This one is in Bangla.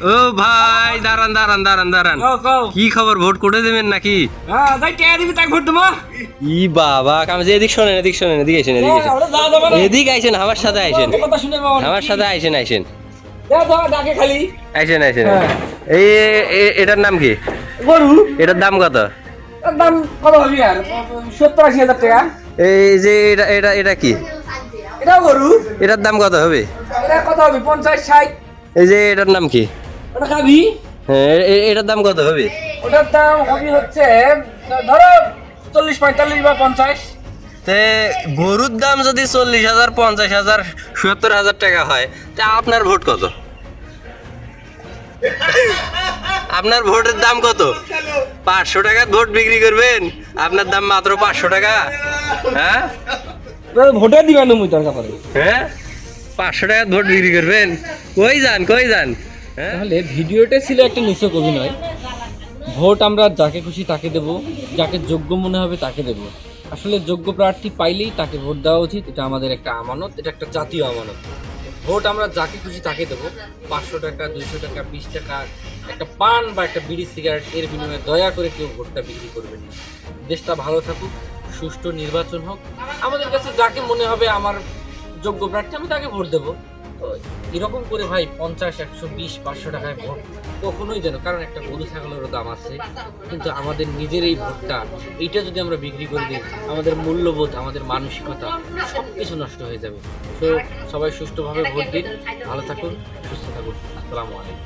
ও ভাই দাঁড়ান দাঁড়ান দাঁড়ান দাঁড়ান, কি খবর, ভোট করে দেবেন নাকি? ই বাবা কামজে, এদিক শোনেন, এদিক শোনেন, এদিকে আইসেন, এদিকে আইসেন, এদিক আইসেন, আমার সাথে আইসেন, আমার সাথে আইসেন, আইসেন, আইসেন, আইসেন। এই এটার নাম কি? গরু। এটার দাম কত? দাম কত হবে আর 70-80 হাজার টাকা। এই যে এটা এটা এটা কি? এটাও গরু। এটার দাম কত হবে? এটা কত হবে? 50-60। এই যে এটার নাম কি? ওটা খাবি? হ্যাঁ, এটার দাম কত হবে? ওটার দাম হবে হচ্ছে ধরো 40-45 বা 50। তে গরুর দাম যদি 40,000, 50,000, 70,000 টাকা হয়, তা আপনার ভোট কত? আপনার ভোটের দাম কত? 500 টাকার ভোট বিক্রি করবেন? আপনার দাম মাত্র 500 টাকা। হ্যাঁ ভোটে দিবেন মুই দরকার পড়ে। হ্যাঁ, 500 টাকার ভোট বিক্রি করবেন? কই যান, কই যান? হ্যাঁ, তাহলে ভিডিওটা ছিল একটা নিছক অভিনয়। ভোট আমরা যাকে খুশি তাকে দেব, যাকে যোগ্য মনে হবে তাকে দেব। আসলে যোগ্য প্রার্থী পাইলেই তাকে ভোট দেওয়া উচিত, এটা আমাদের একটা আমানত, এটা একটা জাতীয় আমানত। ভোট আমরা যাকে খুশি তাকে দেব। 500 টাকা, 200 টাকা, 20 টাকা, একটা পান বা একটা বিড়ি সিগারেট এর বিনিময়ে দয়া করে কেউ ভোটটা বিক্রি করবেন না। দেশটা ভালো থাকুক, সুষ্ঠু নির্বাচন হোক, আমাদের কাছে যাকে মনে হবে আমার যোগ্য প্রার্থী আমি তাকে ভোট দেবো। তো এরকম করে ভাই 50, 120, 500 টাকায় ভোট কখনোই যেন, কারণ একটা গরু ছাগলেরও দাম আছে, কিন্তু আমাদের নিজের এই ভোটটা এইটা যদি আমরা বিক্রি করে দিই, আমাদের মূল্যবোধ, আমাদের মানসিকতা সব কিছু নষ্ট হয়ে যাবে। তো সবাই সুষ্ঠুভাবে ভোট দিন, ভালো থাকুন, সুস্থ থাকুন। আসসালামু আলাইকুম।